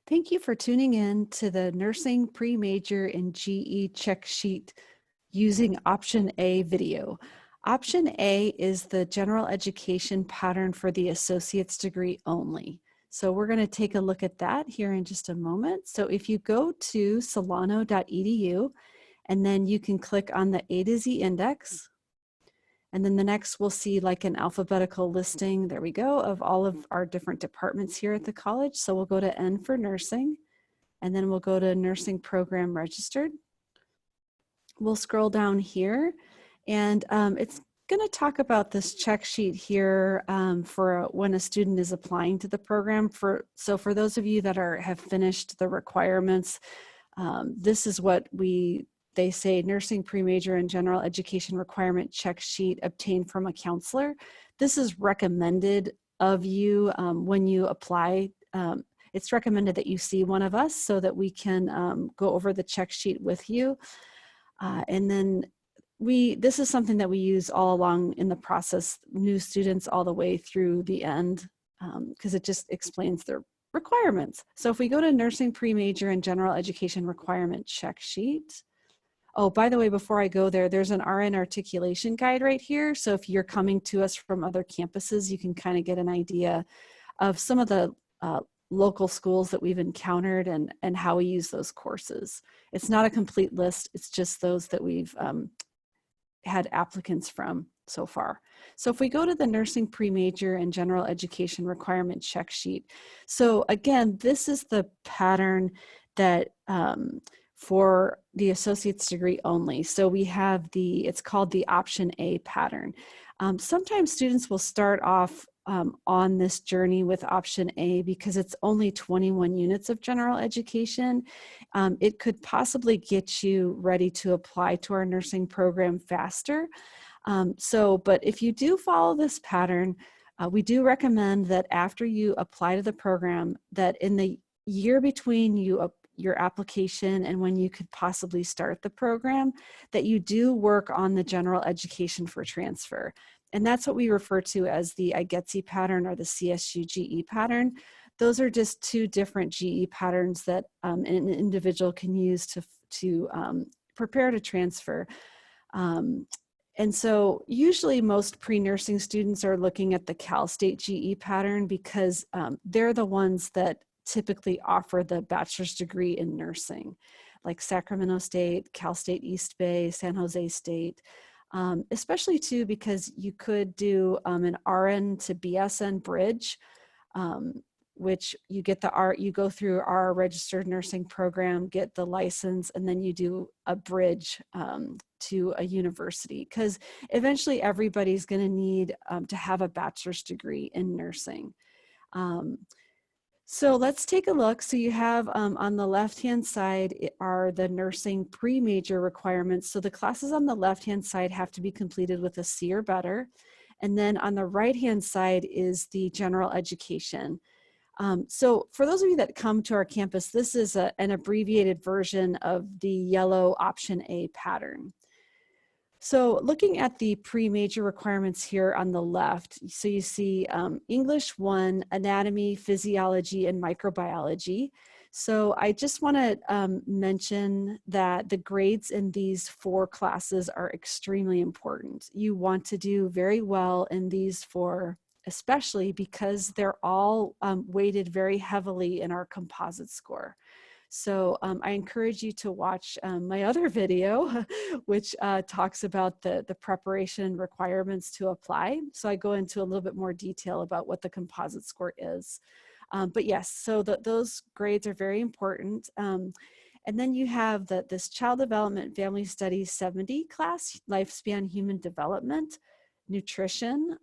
Thank you for tuning in to the Nursing Pre-Major and GE Check Sheet using Option A video. Option A is the general education pattern for the associate's degree only. So we're going to take a look at that here in just a moment. So if you go to solano.edu and then you can click on the A to Z index. And then the next we'll see like an alphabetical listing, there we go, of all of our different departments here at the college. So we'll go to N for nursing, and then we'll go to nursing program registered. We'll scroll down here, and it's going to talk about this check sheet here for when a student is applying to the program. So for those of you that have finished the requirements, this is what they say: nursing pre-major and general education requirement check sheet obtained from a counselor. This is recommended of you when you apply. It's recommended that you see one of us so that we can go over the check sheet with you. And then this is something that we use all along in the process, new students all the way through the end, because it just explains their requirements. So if we go to nursing pre-major and general education requirement check sheet. Oh, by the way, before I go there, there's an RN articulation guide right here. So if you're coming to us from other campuses, you can kind of get an idea of some of the local schools that we've encountered and how we use those courses. It's not a complete list. It's just those that we've had applicants from so far. So if we go to the nursing pre-major and general education requirement check sheet. So again, this is the pattern that for the associate's degree only. So we have it's called the option A pattern. Sometimes students will start off on this journey with option A because it's only 21 units of general education. It could possibly get you ready to apply to our nursing program faster. But if you do follow this pattern, we do recommend that after you apply to the program, that in the year between your application and when you could possibly start the program, that you do work on the general education for transfer. And that's what we refer to as the IGETC pattern or the CSU GE pattern. Those are just two different GE patterns that an individual can use to prepare to transfer. And so usually most pre-nursing students are looking at the Cal State GE pattern because they're the ones that typically offer the bachelor's degree in nursing, like Sacramento State, Cal State East Bay, San Jose State, especially too because you could do an RN to BSN bridge, which you get you go through our registered nursing program, get the license, and then you do a bridge to a university, because eventually everybody's going to need to have a bachelor's degree in nursing. So let's take a look. So you have on the left-hand side are the nursing pre-major requirements. So the classes on the left-hand side have to be completed with a C or better. And then on the right-hand side is the general education. So for those of you that come to our campus, this is an abbreviated version of the yellow option A pattern. So looking at the pre-major requirements here on the left, so you see English 1, anatomy, physiology, and microbiology. So I just want to mention that the grades in these 4 classes are extremely important. You want to do very well in these 4, especially because they're all weighted very heavily in our composite score. So I encourage you to watch my other video, which talks about the preparation requirements to apply. So I go into a little bit more detail about what the composite score is. But yes, so those grades are very important. And then you have this Child Development Family Studies 70 class, Lifespan Human Development, Nutrition,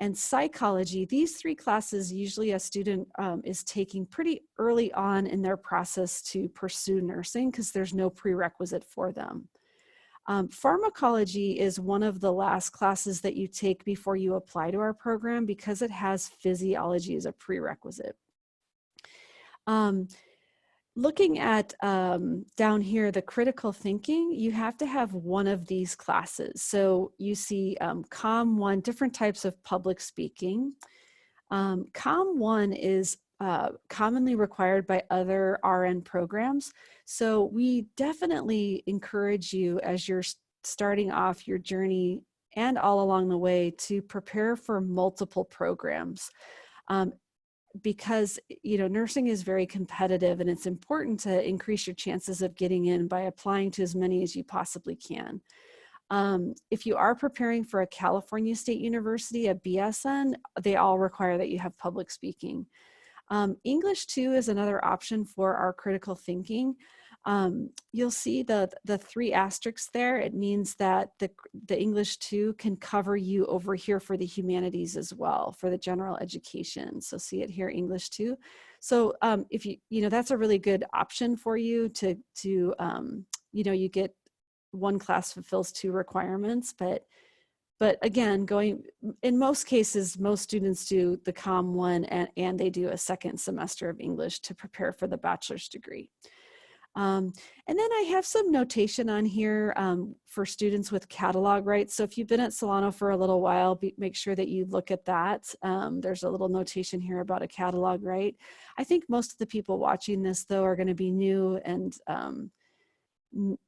and Psychology. These 3 classes usually a student is taking pretty early on in their process to pursue nursing because there's no prerequisite for them. Pharmacology is one of the last classes that you take before you apply to our program because it has physiology as a prerequisite. Looking at down here, the critical thinking, you have to have one of these classes. So you see COM 1, different types of public speaking. COM 1 is commonly required by other RN programs. So we definitely encourage you as you're starting off your journey and all along the way to prepare for multiple programs. Because nursing is very competitive, and it's important to increase your chances of getting in by applying to as many as you possibly can. If you are preparing for a California State University, a BSN, they all require that you have public speaking. English 2 is another option for our critical thinking. You'll see the 3 asterisks there. It means that the English 2 can cover you over here for the humanities as well, for the general education. So see it here, English 2. So if that's a really good option for you to you get one class fulfills 2 requirements, but again, in most cases, most students do the COM 1 and they do a second semester of English to prepare for the bachelor's degree. And then I have some notation on here for students with catalog rights. So if you've been at Solano for a little while, make sure that you look at that. There's a little notation here about a catalog right. I think most of the people watching this, though, are going to be new and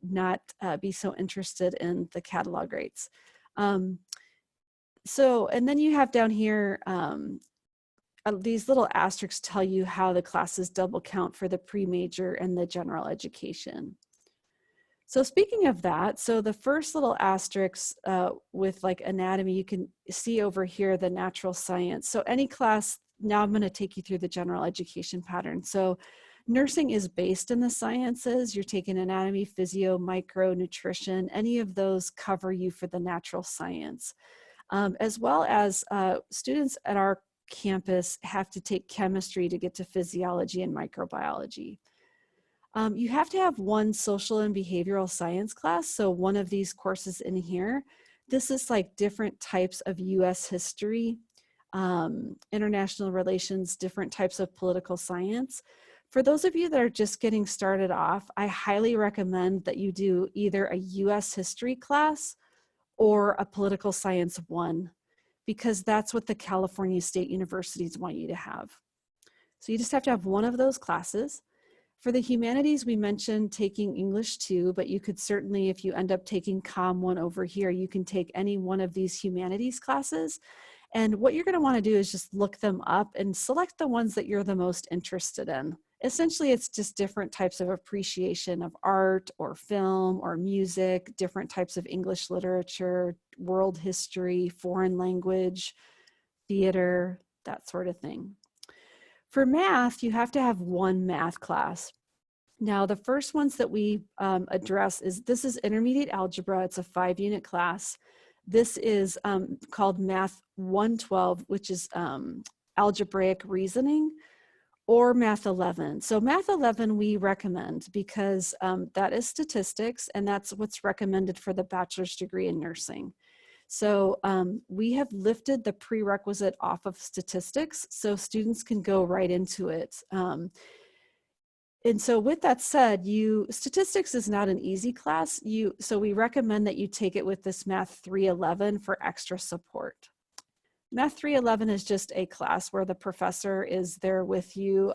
not be so interested in the catalog rates. And then you have down here, these little asterisks tell you how the classes double count for the pre-major and the general education. So speaking of that, so the first little asterisks with like anatomy, you can see over here the natural science. So any class, now I'm going to take you through the general education pattern. So nursing is based in the sciences. You're taking anatomy, physio, micro, nutrition. Any of those cover you for the natural science. As well as students at our campus have to take chemistry to get to physiology and microbiology. You have to have one social and behavioral science class. So one of these courses in here, this is like different types of US history, international relations, different types of political science. For those of you that are just getting started off, I highly recommend that you do either a US history class or a political science 1, because that's what the California State Universities want you to have. So you just have to have one of those classes. For the humanities, we mentioned taking English 2, but you could certainly, if you end up taking COM 1 over here, you can take any one of these humanities classes. And what you're going to want to do is just look them up and select the ones that you're the most interested in. Essentially, it's just different types of appreciation of art or film or music, different types of English literature, world history, foreign language, theater, that sort of thing. For math, you have to have one math class. Now, the first ones that we address this is intermediate algebra. It's a 5-unit class. This is called Math 112, which is algebraic reasoning, or Math 11. So Math 11 we recommend because that is statistics, and that's what's recommended for the bachelor's degree in nursing. So we have lifted the prerequisite off of statistics so students can go right into it. And so with that said, statistics is not an easy class. So we recommend that you take it with this Math 311 for extra support. Math 311 is just a class where the professor is there with you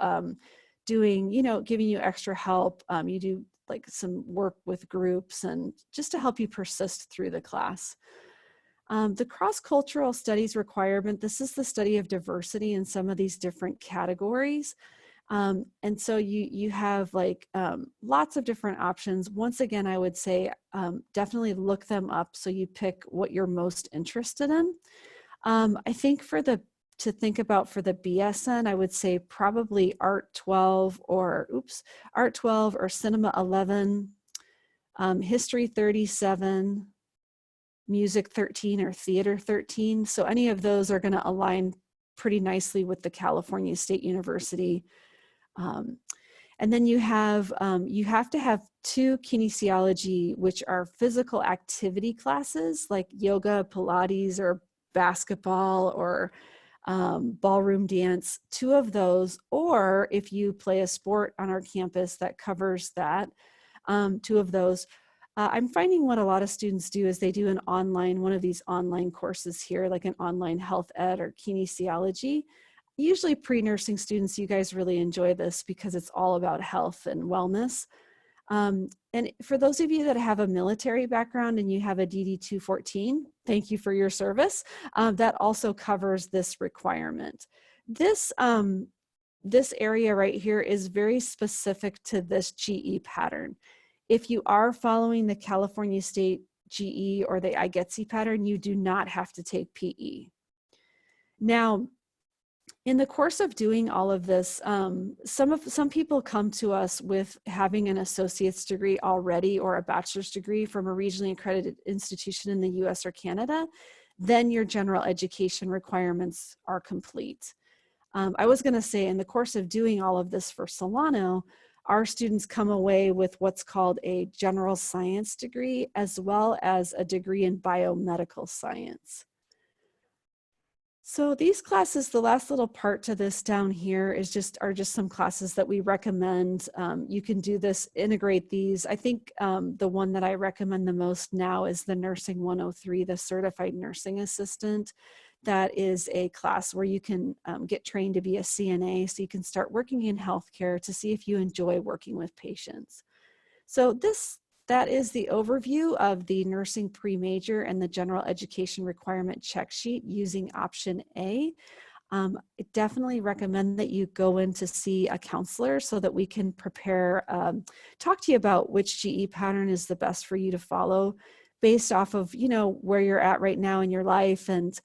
doing, giving you extra help. You do like some work with groups and just to help you persist through the class. The cross-cultural studies requirement, this is the study of diversity in some of these different categories. And so you have like lots of different options. Once again, I would say definitely look them up so you pick what you're most interested in. I think to think about for the BSN, I would say probably Art 12 or Cinema 11, History 37, Music 13, or Theater 13. So any of those are going to align pretty nicely with the California State University. And then you have to have 2 kinesiology, which are physical activity classes like yoga, Pilates, or basketball, or ballroom dance, 2 of those, or if you play a sport on our campus that covers that, 2 of those. I'm finding what a lot of students do is they do one of these online courses here, like an online health ed or kinesiology. usually pre-nursing students, you guys really enjoy this because it's all about health and wellness. And for those of you that have a military background and you have a DD-214, thank you for your service. That also covers this requirement. This area right here is very specific to this GE pattern. If you are following the California State GE or the IGETC pattern, you do not have to take PE. Now, in the course of doing all of this, some people come to us with having an associate's degree already or a bachelor's degree from a regionally accredited institution in the US or Canada. Then your general education requirements are complete. I was going to say, in the course of doing all of this for Solano, our students come away with what's called a general science degree, as well as a degree in biomedical science. So these classes, the last little part to this down here are just some classes that we recommend. You can do this, integrate these. I think the one that I recommend the most now is the Nursing 103, the Certified Nursing Assistant. That is a class where you can get trained to be a CNA, so you can start working in healthcare to see if you enjoy working with patients. So that is the overview of the nursing pre-major and the general education requirement check sheet using option A. I definitely recommend that you go in to see a counselor so that we can prepare, talk to you about which GE pattern is the best for you to follow based off of, you know, where you're at right now in your life, and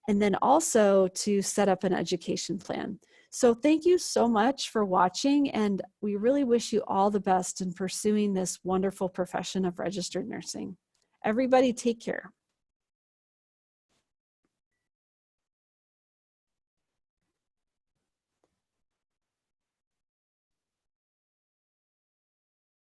then also to set up an education plan. So thank you so much for watching, and we really wish you all the best in pursuing this wonderful profession of registered nursing. Everybody take care.